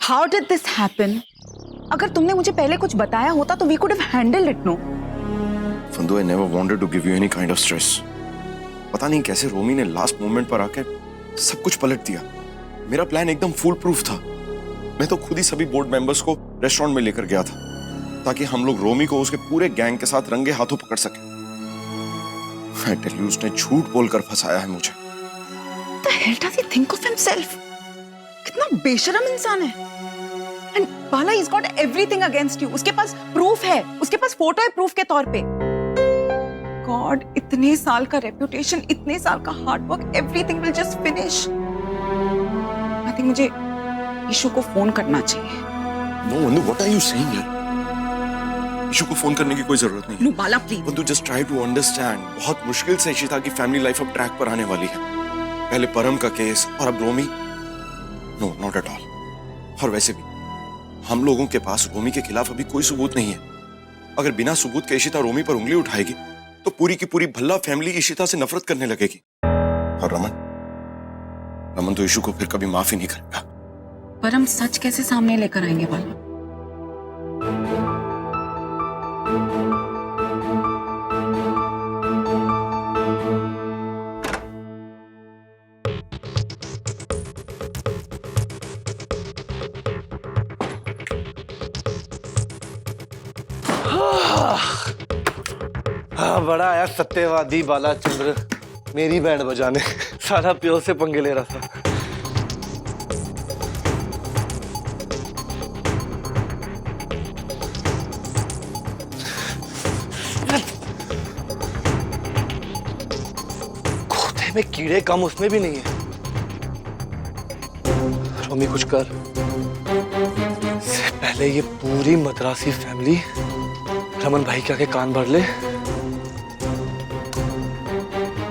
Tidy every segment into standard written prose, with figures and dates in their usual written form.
How did this happen? अगर तुमने मुझे पहले कुछ बताया होता तो we could have handled it, no? फंदू, I never wanted to give you any kind of stress. पता नहीं कैसे रोमी ने लास्ट मोमेंट पर आके सब कुछ पलट दिया। मेरा प्लान एकदम फुल प्रूफ था। मैं तो खुद ही सभी बोर्ड मेंबर्स को रेस्टोरेंट में लेकर गया था ताकि हम लोग रोमी को उसके पूरे गैंग के साथ रंगे हाथों पकड़ सके। I tell you, उसने झूठ बोलकर फंसाया है मुझे। What the hell does he think of himself? कितना बेशरम इंसान है। And Bala, he's got everything against you. उसके पास प्रूफ है, उसके पास फोटो है प्रूफ के तौर पे। God, इतने साल का रेपुटेशन, इतने साल का hard work, everything will just finish. I think मुझे ईशू को फोन करना चाहिए। No, Vandu, what are you saying यार? ईशू को फोन करने की कोई जरूरत नहीं है। No, Bala, please. Vandu, just try to understand. बहुत मुश्किल से इशिता की फैमिली लाइफ अब ट्रैक पर आने वाली है। पहले परम का केस और अब रोमी। No, not at all. और वैसे भी हम लोगों के पास रोमी के खिलाफ अभी कोई सबूत नहीं है। अगर बिना सबूत के इशिता रोमी पर उंगली उठाएगी तो पूरी की पूरी भल्ला फैमिली इशिता से नफरत करने लगेगी। और रमन तो इशू को फिर कभी माफ ही नहीं करेगा। पर हम सच कैसे सामने लेकर आएंगे बाला? हाँ, बड़ा आया सत्यवादी बालाचंद्र मेरी बैंड बजाने। सारा प्यो से पंगे ले रहा था। खोते में कीड़े कम उसमें भी नहीं है। रोमी कुछ कर, इससे पहले ये पूरी मद्रासी फैमिली रमन भाई के आगे कान भर ले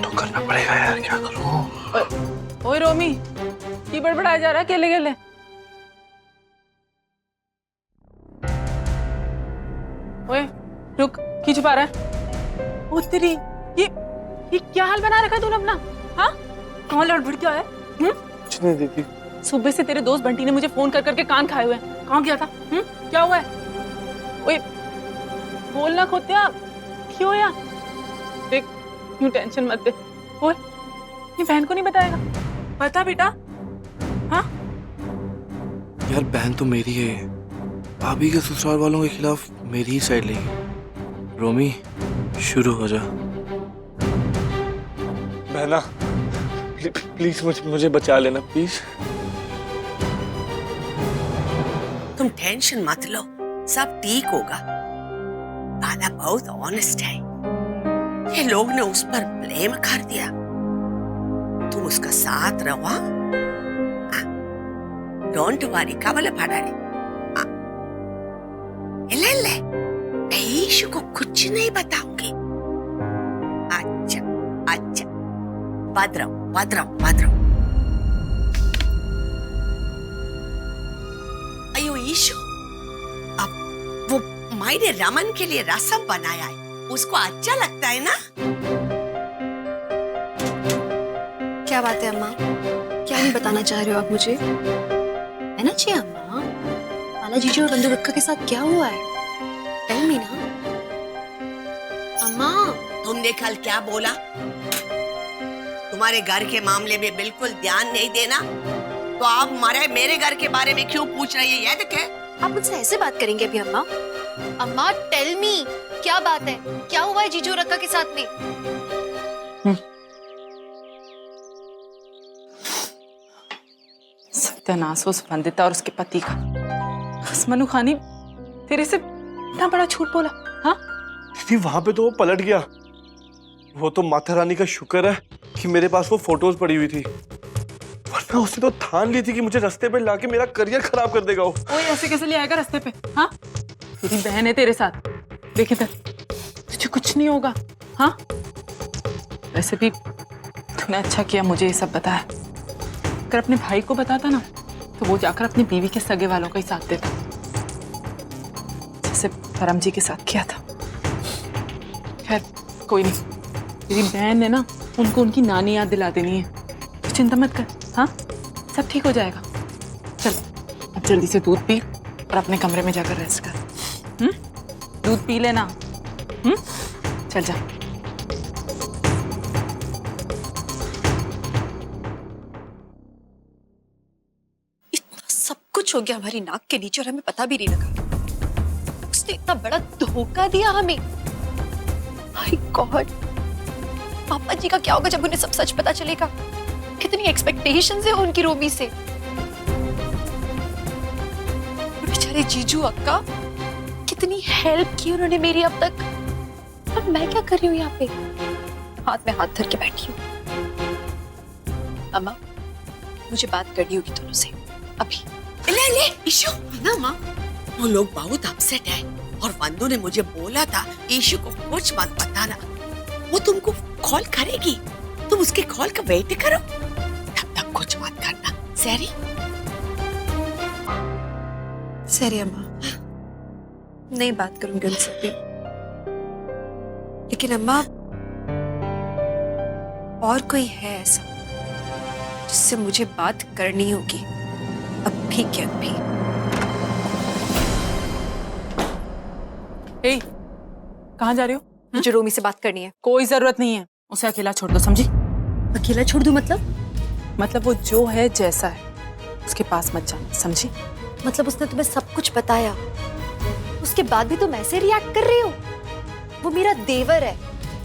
तो करना पड़ेगा यार। क्या करूं? ओए रोमी, की बड़बड़ाया जा रहा है अकेले अकेले? ओए रुक, की छुपा रहा है? ओ तेरी, ये क्या हाल बना रखा तूने अपना? हाँ, कहाँ लड़बड़ क्या है? कुछ नहीं दीदी। सुबह से तेरे दोस्त बंटी ने मुझे फोन कर करके कान खाए हुए हैं। कहाँ गया था? क्या हुआ है? ओए बोलना खोत्या, क्यों या? देख, यूं टेंशन मत दे। बोल, ये बहन को नहीं बताएगा? बता बेटा। हाँ यार, बहन तो मेरी है। भाभी के ससुराल वालों के खिलाफ मेरी ही साइड लेगी। रोमी, शुरू हो जा। बहना, प्लीज मुझे बचा लेना प्लीज। तुम टेंशन मत लो, सब ठीक होगा। बाला बहुत ऑनेस्ट है। ये लोग ने उस पर ब्लेम कर दिया, तुम उसका साथ रहो। डोंट वरी, कवले पड़ारे। ले मैं ईशु को कुछ नहीं बताऊंगी। अच्छा अच्छा, भद्रम। अयो ईशु, अब वो मायने रमन के लिए रसम बनाया है, उसको अच्छा लगता है ना? क्या बात है अम्मा? क्या नहीं बताना चाह रहे हो आप मुझे? है ना जी अम्मा, बाला जीजू और बंधु रक्का के साथ क्या हुआ है? टेल मी ना अम्मा। तुमने कल क्या बोला? तुम्हारे घर के मामले में बिल्कुल ध्यान नहीं देना, तो आप मेरे घर के बारे में क्यों पूछ रही है? ये देखे, आप मुझसे ऐसे बात करेंगे अभी अम्मा? अम्मा टेल मी, क्या बात है? क्या हुआ है जीजू और रक्का के साथ में? सत्यानाश हो उस वंदिता और उसके पति का। मनु खानी तेरे से इतना बड़ा झूठ बोला। हाँ दीदी, वहां पे तो वो पलट गया। वो तो माता रानी का शुक्र है कि मेरे पास वो फोटोज पड़ी हुई थी, वरना उसने तो ठान ली थी कि मुझे रास्ते पे लाके मेरा करियर खराब कर देगा वो। ओए ऐसे कैसे ले आएगा रास्ते पे? हाँ, तेरी बहन है तेरे साथ। देख इधर, तुझे कुछ नहीं होगा। हाँ, वैसे भी तूने अच्छा किया मुझे ये सब बताया। अगर अपने भाई को बताता ना तो वो जाकर अपनी बीवी के सगे वालों का ही साथ देता, जैसे परम जी के साथ किया था। खैर कोई नहीं, तेरी बहन ने ना उनको उनकी नानी याद दिला देनी है। तो चिंता मत कर। हाँ, सब ठीक हो जाएगा। चल अब जल्दी से दूध पी और अपने कमरे में जाकर रेस्ट कर। दूध पी लेना। चल जा। इतना सब कुछ हो गया हमारी नाक के नीचे और हमें पता भी नहीं लगा। उसने इतना बड़ा धोखा दिया हमें। माय गॉड, पापा जी का क्या होगा जब उन्हें सब सच पता चलेगा? कितनी एक्सपेक्टेशंस है उनकी रोमी से। और बेचारे जीजू अक्का, कितनी हेल्प की उन्होंने मेरी अब तक। और मैं क्या कर रही हूँ यहाँ पे, हाथ में हाथ धर के बैठी हूँ। अम्मा, मुझे बात करनी होगी दोनों से अभी। ले ले ईशु, है ना माँ? वो लोग बहुत अपसेट है और वंदू ने मुझे बोला था ईशु को कुछ मत बताना, वो तुमको कॉल करेगी, तुम उसके कॉल का वेट करो, तब तक कुछ मत करना। सैरी? सॉरी अम्मा, नहीं बात करूंगी उनसे भी। लेकिन अम्मा, और कोई है ऐसा जिससे मुझे बात करनी होगी अभी के अभी। ए, कहाँ जा रही हो? मुझे रोमी से बात करनी है। कोई जरूरत नहीं है, उसे अकेला छोड़ दो, समझी? अकेला छोड़ दूं मतलब वो जो है जैसा है उसके पास मत जाना, समझी? मतलब उसने तुम्हें सब कुछ बताया, उसके बाद भी तुम ऐसे रिएक्ट कर रही हो? वो मेरा देवर है,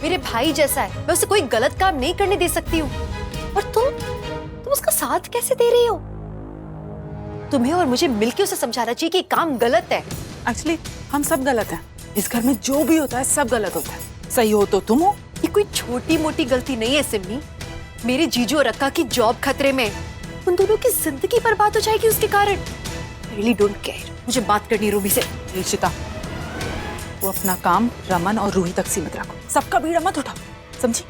मेरे भाई जैसा है, मैं उसे कोई गलत काम नहीं करने दे सकती हूँ। और तुम उसका साथ कैसे दे रही हो? तुम्हें और मुझे मिलकर उसे समझाना चाहिए कि काम गलत है। एक्चुअली हम सब गलत हैं, इस घर में जो भी होता है सब गलत होता है। सही हो तो तुम हो। ये कोई छोटी मोटी गलती नहीं है सिमी। मेरे जीजू और अक्का की जॉब खतरे में, उन दोनों की जिंदगी बर्बाद हो जाएगी उसके कारण। I really don't care। मुझे बात करनी है रूबी से। ईशिता, वो अपना काम रमन और रूही तक सीमित रखो, सबका बीड़ा मत उठाओ, समझी?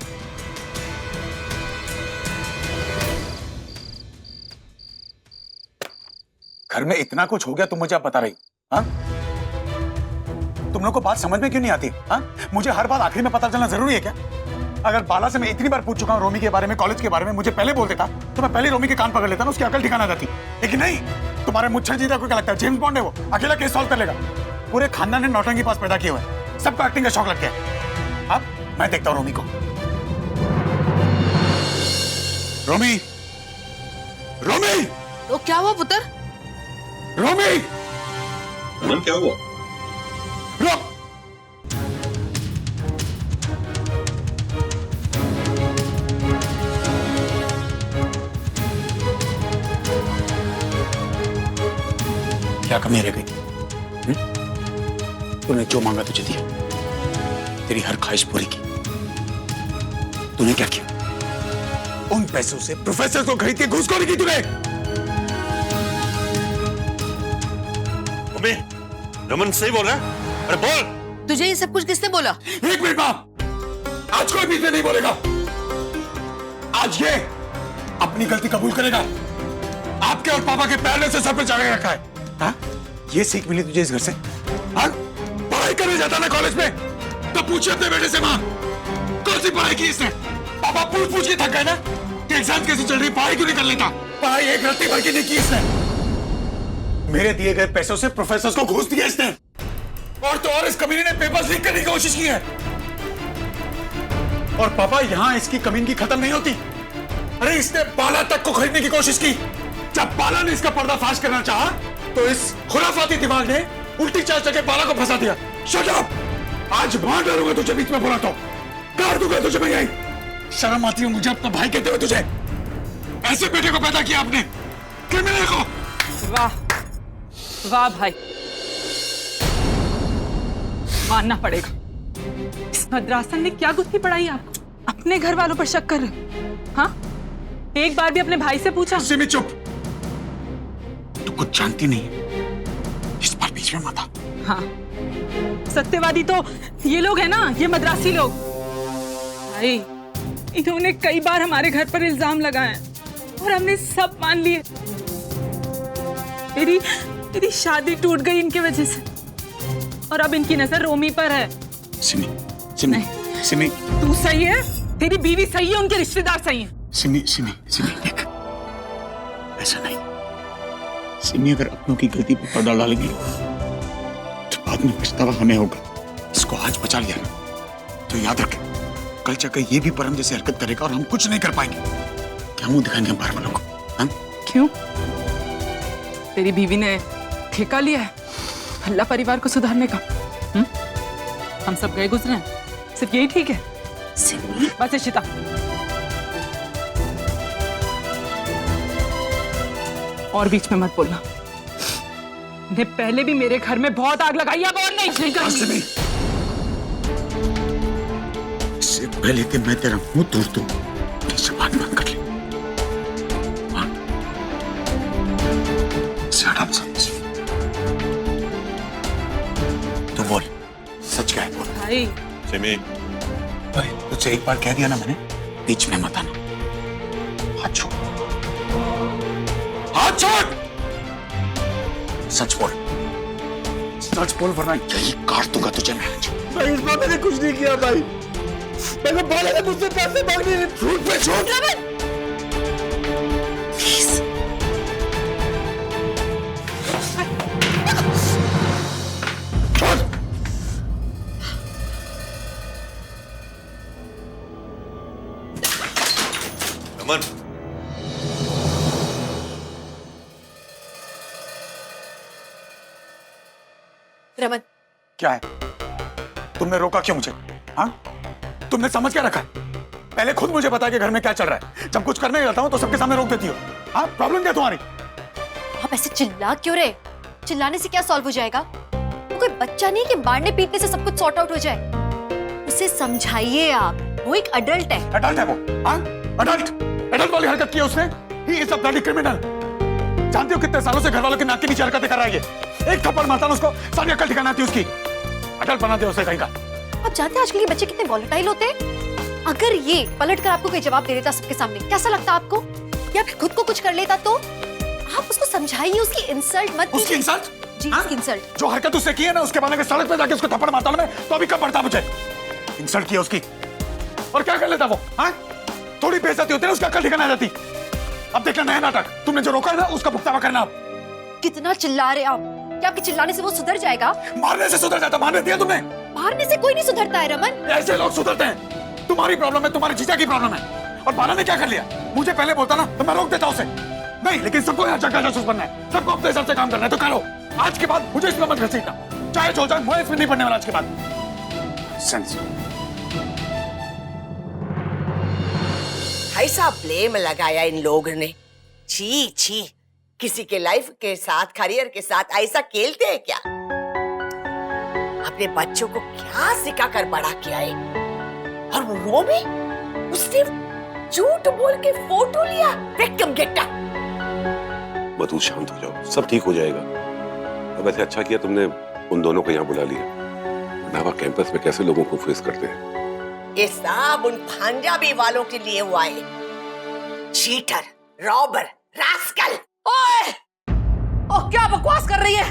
घर में इतना कुछ हो गया, तुम मुझे अब बता रही? हाँ, तुम लोग को बात समझ में क्यों नहीं आती? हाँ, मुझे हर बात आखिरी में पता चलना जरूरी है क्या? अगर बाला से मैं इतनी बार पूछ चुका हूँ रोमी के बारे में, कॉलेज के बारे में, मुझे पहले बोल देता तो मैं पहले रोमी के कान पकड़ लेता ना, उसकी अकल ठिकाना जाती। लेकिन नहीं, तुम्हारे मुच्छर जीता को क्या लगता है जेम्स बॉन्ड है वो, अकेला केस सॉल्व कर लेगा। पूरे खानदान ने नौटंकी पास पैदा किए हुए हैं, सबको एक्टिंग का शौक लग गया है। अब मैं देखता हूँ रोमी को। रोमी, रोमी, तो क्या हुआ पुत्र? रोमी, क्या हुआ? रुक। क्या कमी रह गई? तूने जो मांगा तुझे दिया, तेरी हर ख्वाहिश पूरी की। तूने क्या किया? उन पैसों से प्रोफेसर को खरीद के घूसखोरी की तूने। रमन सही बोल रहा है? अरे बोल। तुझे ये सब कुछ किसने बोला? एक मिनट मां, आज कोई बीच में नहीं बोलेगा। आज ये अपनी गलती कबूल करेगा। आपके और पापा के पहले से सर पे चढ़ा रखा है। हाँ? ये सीख मिली तुझे इस घर से? हाँ? पढ़ाई करने जाता ना कॉलेज में, तो पूछे अपने बेटे से मां, कौन सी पढ़ाई की इसने? पापा पूछ के थक गए ना कि एग्जाम कैसी चल रही, पढ़ाई क्यों नहीं कर लेता? पढ़ाई एक रत्ती भर की नहीं की इसने। मेरे दिए गए पैसों से प्रोफेसर को घूस दिया इसने। और तो और इस कमीने ने पेपर्स लीक करने की कोशिश की है। और पापा, यहां इसकी कमीनगी खत्म नहीं होती। अरे इसने बाला तक को खरीदने की कोशिश की। जब बाला ने इसका पर्दाफाश करना चाहा तो इस खुराफाती दिमाग ने उल्टी चाल चल के बाला को फंसा दिया। Shut up! आज मार डालूंगा तुझे बीच में बोला तो, काट दूंगा तुझे मैं यही। शर्म आती है मुझे अपना भाई कहते हुए तुझे? ऐसे बेटे को पैदा किया आपने, क्रिमिनल को। वाह वाह भाई, मानना पड़ेगा। इस मद्रासन ने क्या गुत्थी पढ़ाई आपको? अपने घर वालों पर शक कर रहे हो? हाँ, एक बार भी अपने भाई से पूछा? सिमी चुप, तू कुछ जानती नहीं है, इस बार बीच में मत आ। हाँ, सत्यवादी तो ये लोग हैं ना, ये मद्रासी लोग। भाई, इन्होंने कई बार हमारे घर पर इल्जाम लगाए और हमने सब मान लिए। मेरी शादी टूट गई इनकी वजह से, और अब इनकी नजर रोमी पर है। सिमी, सिमी, सिमी, तू सही है, तेरी बीवी सही है, उनके रिश्तेदार सही हैं। सिमी, सिमी, सिमी, देख, ऐसा नहीं, सिमी अगर अपनों की गलती पर पर्दा डालेंगे तो बाद में पछतावा हमें होगा। इसको आज बचा लिया ना तो याद रखें, कल जाकर ये भी परम जैसे हरकत करेगा और हम कुछ नहीं कर पाएंगे। क्या मुंह दिखाएंगे हम बाहर वालों को? हाँ? क्यों? तेरी बीवी ने ठेका लिया है हल्ला परिवार को सुधारने का? हम सब गए गुजरे हैं, सिर्फ यही ठीक है? सिमी, बस इशिता, और बीच में मत बोलना। ने पहले भी मेरे घर में बहुत आग लगाई है, अब और नहीं करूंगी। सिमी, इससे पहले कि मैं तेरा मुंह तोड़ दूं, मेरी जुबान बंद कर ले। हाँ? Shut up, समझ। तो बोल, सच क्या है बोल। भाई, सिमी, तुझसे एक बार कह दिया ना मैंने, बीच में मत आना। हाथ छोड़, हाथ छोड़। सच बोल, सच बोल वरना यही काट दूंगा तुझे मैं आज। भाई इस बार मैंने कुछ नहीं किया भाई। मैंने बोला था मुझसे पैसे मांगने। झूठ पे झूठ। रमन, रमन, क्या है? तुमने रोका क्यों मुझे? हाँ? तुमने समझ क्या रखा है? पहले खुद मुझे बता कि घर में क्या चल रहा है। जब कुछ करने जाता हूँ तो सबके सामने रोक देती हो। हाँ? प्रॉब्लम क्या तुम्हारी? आप ऐसे चिल्ला क्यों रहे? चिल्लाने से क्या सॉल्व हो जाएगा? वो कोई बच्चा नहीं कि मारने पीटने से सब कुछ सॉर्ट आउट हो जाए। उसे समझाइए आप, वो एक अडल्ट है। अडल्ट है वो? हाँ? अडल्ट? अडल्ट वाली हरकत की है उसने? He is a bloody criminal। जानते हो कितने सालों से घर वालों के नाक के नीचे हरकतें कर रहा है ये? एक थप्पड़ मारता ना उसको, सारी अकल ठिकाना आती उसकी। अडल्ट बनाते हो उसे कहीं का। आप जानते हैं आजकल के बच्चे कितने वॉलेटाइल होते हैं? अगर ये पलट कर आपको कोई जवाब दे देता सबके सामने, कैसा लगता आपको? या फिर खुद को कुछ कर लेता तो? आप उसको समझाइए, उसकी इंसल्ट मत उसकी कीजिए। इंसल्ट? जी, हाँ? उसकी इंसल्ट। जो हरकत उससे की है ना, उसके बाद अगर सड़क पे जाके उसको थप्पड़ मारता ना मैं, तो अभी कब पड़ता मुझे? इंसल्ट किया उसकी। और क्या कर लेता वो? हाँ? थोड़ी बेइज्जती होती है उसकी अकल ठिकाना आ जाती। अब देखना नया नाटक, तुमने जो रोका है ना उसका भुगतावा करना आप। कितना चिल्ला रहे आप? क्या आपके चिल्लाने से वो सुधर जाएगा? मारने से सुधर जाता, मारने दिया तुमने। मारने से कोई नहीं सुधरता है रमन। ऐसे लोग सुधरते हैं। तुम्हारी प्रॉब्लम है, तुम्हारे जीजा की प्रॉब्लम है। और बाला ने क्या कर लिया? मुझे पहले बोलता ना तो मैं रोक देता उसे। नहीं, लेकिन सबको यहाँ जगह जासूस बनना है, सबको अपने हिसाब से काम करना है तो करो। आज के बाद मुझे इसमें मत घसीटना, चाहे जो जाए, मैं इसमें नहीं पड़ने वाला आज के बाद। सेंस। ऐसा ब्लेम लगाया इन लोगों ने। छी छी, किसी के लाइफ के साथ, करियर के साथ ऐसा खेलते हैं क्या? अपने बच्चों को क्या सिखा कर बड़ा किया है? और वो भी उसने झूठ बोल के फोटो लिया। विक्रम गेट्टा। मधु शांत हो जाओ, सब ठीक हो जाएगा। अब वैसे अच्छा किया तुमने उन दोनों को यहाँ बुला लिया, वरना कैंपस में कैसे लोगों को फेस करते हैं। ये सब उन पंजाबी वालों के लिए हुआ है। Cheater, robber, rascal. ओए! ओह, क्या बकवास कर रही है?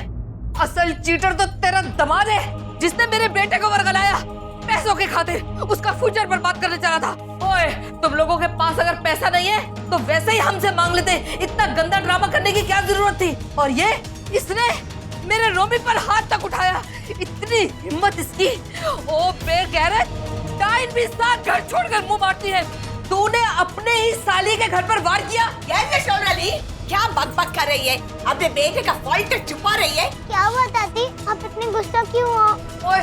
असल चीटर तो तेरा दामाद है, जिसने मेरे बेटे को वर्गलाया पैसों के खातिर, उसका फ्यूचर बर्बाद करने चला था। ओए, तुम लोगों के पास अगर पैसा नहीं है तो वैसे ही हमसे मांग लेते। इतना गंदा ड्रामा करने की क्या जरूरत थी? और ये इसने मेरे रोमी पर हाथ तक उठाया। इतनी हिम्मत इसकी। ओ बेगैरत, टाइम भी साथ घर छोड़कर मुंह मारती है। तूने अपने ही साली के घर पर वार किया। कैसे सोनाली? क्या बकबक कर रही है? अपने बेटे का फॉल्ट छुपा रही है? क्या हुआ दादी, आप इतने गुस्सा क्यों हो? ओए,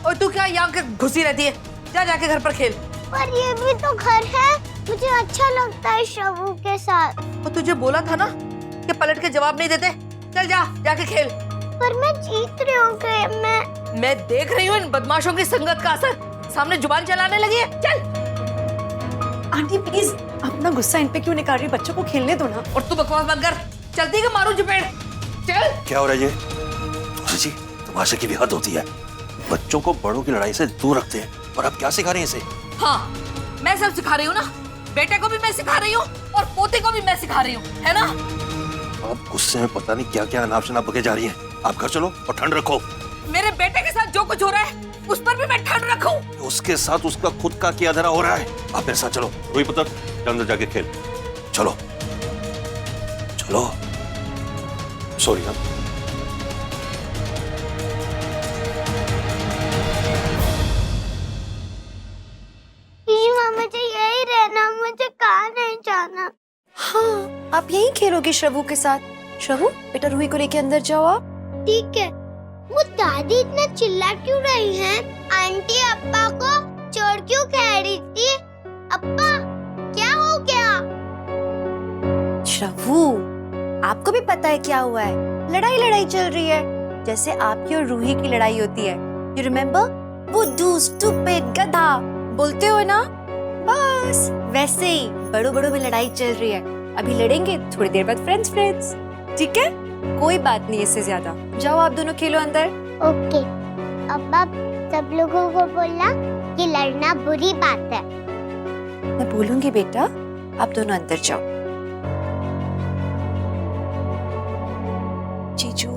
ओए तू क्या यहाँ के घुसी रहती है? जा जाके घर पर खेल। पर ये भी तो घर है, मुझे अच्छा लगता है शबू के साथ। तो तुझे बोला था ना कि पलट के जवाब नहीं देते। चल जा, जाके खेल। पर मैं जीत रही हूँ गेम में। मैं देख रही हूँ इन बदमाशों की संगत का असर। सामने जुबान चलाने लगी है। चल। आंटी प्लीज अपना गुस्सा इन पे क्यों निकाल रही? बच्चों को खेलने दो ना। और तू बकवास बंद कर। चलती है कि मारू चपेट? चल। क्या हो रहा है ये? तुलसी जी, तमाशे की भी हद होती है। बच्चों को बड़ों की लड़ाई से दूर रखते हैं, और आप क्या सिखा रहे हैं इसे? हाँ, मैं सब सिखा रही हूँ ना। बेटे को भी मैं सिखा रही हूँ और पोते को भी मैं सिखा रही हूँ, है ना? आप गुस्से में पता नहीं क्या क्या अनाप शनाप बके जा रही हैं। आप घर चलो और ठंड रखो। मेरे बेटे के साथ जो कुछ हो रहा है उस पर भी मैं ठंड रखूं। उसके साथ उसका खुद का किया धरा हो रहा है। आप मेरे साथ चलो। रोई पुत्र, अंदर जाके खेल। चलो चलो। सॉरी। हाँ जीजू मुझे यही रहना, मुझे कहाँ नहीं जाना। हाँ, आप यहीं खेलोगे श्रवू के साथ। श्रवू, बेटा रूही को लेके अंदर जाओ आप। ठीक है। वो दादी इतना चिल्ला क्यों रही हैं? आंटी अप्पा को चोर क्यों कह रही थी? अप्पा, क्या हो गया? श्रवू, आपको भी पता है क्या हुआ है? लड़ाई चल रही है, जैसे आपकी और रूही की लड़ाई होती है। You remember? वो डू स्टूपिड गधा बोलते हो ना, बस वैसे ही बड़ों में लड़ाई चल रही है। अभी लड़ेंगे, थोड़ी देर बाद फ्रेंड्स। ठीक है, कोई बात नहीं इससे ज्यादा। जाओ आप दोनों खेलो अंदर। ओके। अब्बा सब लोगों को बोलना कि लड़ना बुरी बात है। मैं बोलूंगी बेटा, आप दोनों अंदर जाओ। जीजू,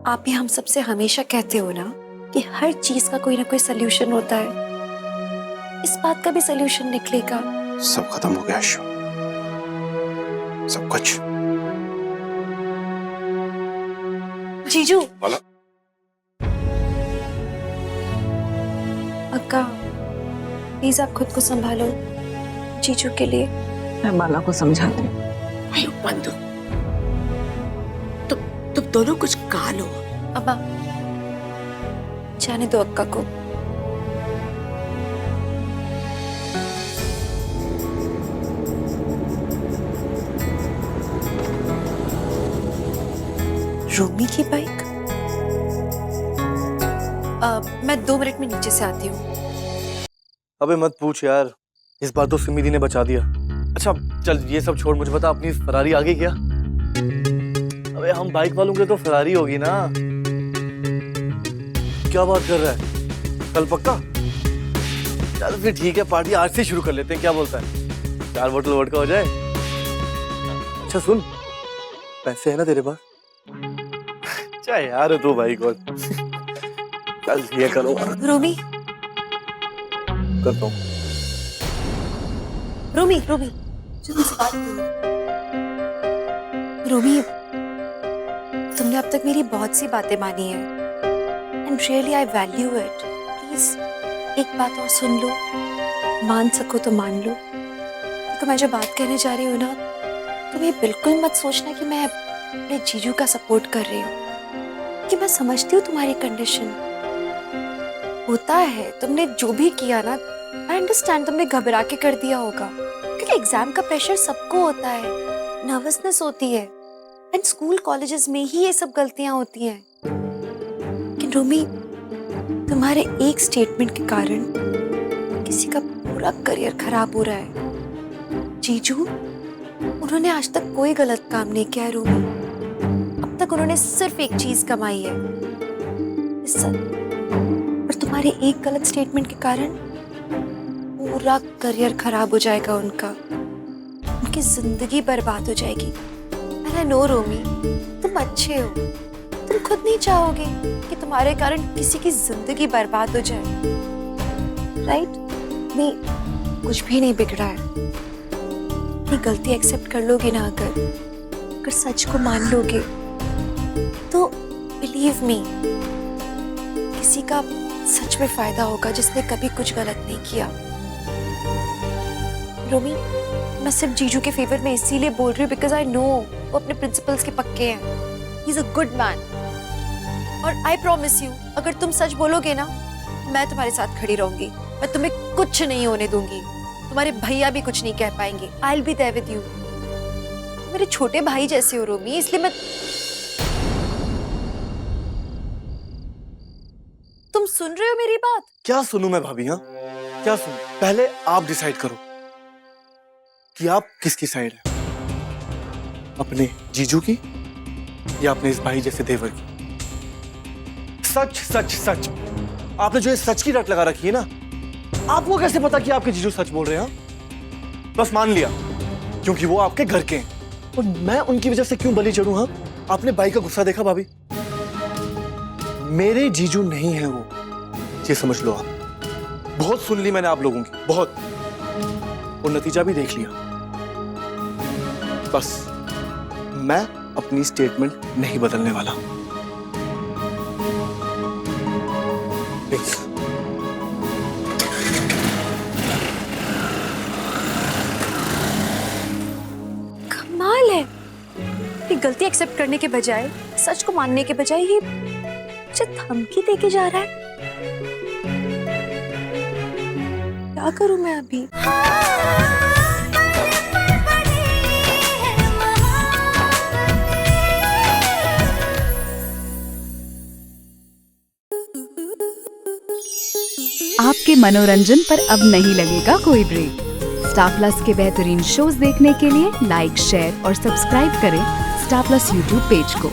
आप भी हम सबसे हमेशा कहते हो ना कि हर चीज का कोई ना कोई सलूशन होता है। इस बात का भी सलूशन निकलेगा। सब खत्म हो गया शो, सब कुछ। जीजू। बाला। अक्का, प्लीज आप खुद को संभालो जीजू के लिए। मैं बाला को समझाती हूँ। आयो बंदो, तुम दोनों कुछ कहा लो। अब्बा, जाने दो अक्का को। रोमी की बाइक? मैं 2 मिनट में नीचे से आती हूँ। अबे मत पूछ यार, इस बार तो सिमी दी ने बचा दिया। अच्छा चल ये सब छोड़, मुझे बता अपनी फरारी आ गई क्या? अबे हम बाइक वालों के तो फरारी होगी ना। क्या बात कर रहा है? कल पक्का? चल फिर ठीक है, पार्टी आज से शुरू कर लेते हैं, क्या बोलता है? 4 बोतल वोडका हो जाए। अच्छा सुन, पैसे है ना तेरे पास? अच्छा यार तू भाई को चल ये करो। रोमी, करता हूँ। रोमी जल्दी से बात करो। रोमी, तुमने अब तक मेरी बहुत सी बातें मानी है and really I value it. Please एक बात और सुन लो, मान सको तो मान लो। देखो मैं जो बात कहने जा रही हूँ ना, तुम ये बिल्कुल मत सोचना कि मैं अपने जीजू का सपोर्ट कर रही हूँ, कि मैं समझती हूँ तुम्हारी कंडीशन। होता है, तुमने जो भी किया ना, आई अंडरस्टैंड, तुमने घबरा के कर दिया होगा, क्योंकि एग्जाम का प्रेशर सबको होता है, नर्वसनेस होती है एंड स्कूल कॉलेजेस में ही ये सब गलतियां होती हैं। लेकिन रोमी, तुम्हारे एक स्टेटमेंट के कारण किसी का पूरा करियर खराब हो रहा है। जीजू, उन्होंने आज तक कोई गलत काम नहीं किया है रोमी। अब तक उन्होंने सिर्फ एक चीज कमाई है, इज्जत। और तुम्हारे एक गलत स्टेटमेंट के कारण पूरा करियर खराब हो जाएगा उनका, उनकी जिंदगी बर्बाद हो जाएगी। आई नो रोमी, तुम अच्छे हो, तुम खुद नहीं चाहोगे कि तुम्हारे कारण किसी की जिंदगी बर्बाद हो जाए, राइट? नहीं, कुछ भी नहीं बिगड़ा है। अपनी गलती एक्सेप्ट कर लोगे ना, अगर सच को मान लोगे तो बिलीव मी, किसी का सच में फायदा होगा जिसने कभी कुछ गलत नहीं किया। रोमी, मैं सिर्फ जीजू के फेवर में इसीलिए बोल रही हूँ बिकॉज आई नो वो अपने प्रिंसिपल्स के पक्के हैं। He is a good man. और आई प्रॉमिस यू, अगर तुम सच बोलोगे ना, मैं तुम्हारे साथ खड़ी रहूंगी। मैं तुम्हें कुछ नहीं होने दूंगी, तुम्हारे भैया भी कुछ नहीं कह पाएंगे। I will be there with you. मेरे छोटे भाई जैसे हो रोमी, इसलिए मैं। तुम सुन रहे हो मेरी बात? क्या सुनूं मैं भाभी? हाँ क्या सुनूं? पहले आप डिसाइड करो कि आप किसकी साइड है, अपने जीजू की या अपने इस भाई जैसे देवर की। सच सच सच, आपने जो ये सच की रट लगा रखी है ना, आपको कैसे पता कि आपके जीजू सच बोल रहे हैं? बस मान लिया क्योंकि वो आपके घर के हैं, और मैं उनकी वजह से क्यों बलि चढ़ूं? हाँ, आपने भाई का गुस्सा देखा भाभी? मेरे जीजू नहीं है वो, ये समझ लो आप। बहुत सुन ली मैंने आप लोगों की, बहुत, और नतीजा भी देख लिया। बस मैं अपनी स्टेटमेंट नहीं बदलने वाला। प्लीज। कमाल है, ये गलती एक्सेप्ट करने के बजाय, सच को मानने के बजाय ये मुझे धमकी देके जा रहा है। क्या करूं मैं अभी? आपके मनोरंजन पर अब नहीं लगेगा कोई ब्रेक। स्टार प्लस के बेहतरीन शोज देखने के लिए लाइक, शेयर और सब्सक्राइब करें स्टार प्लस यूट्यूब पेज को।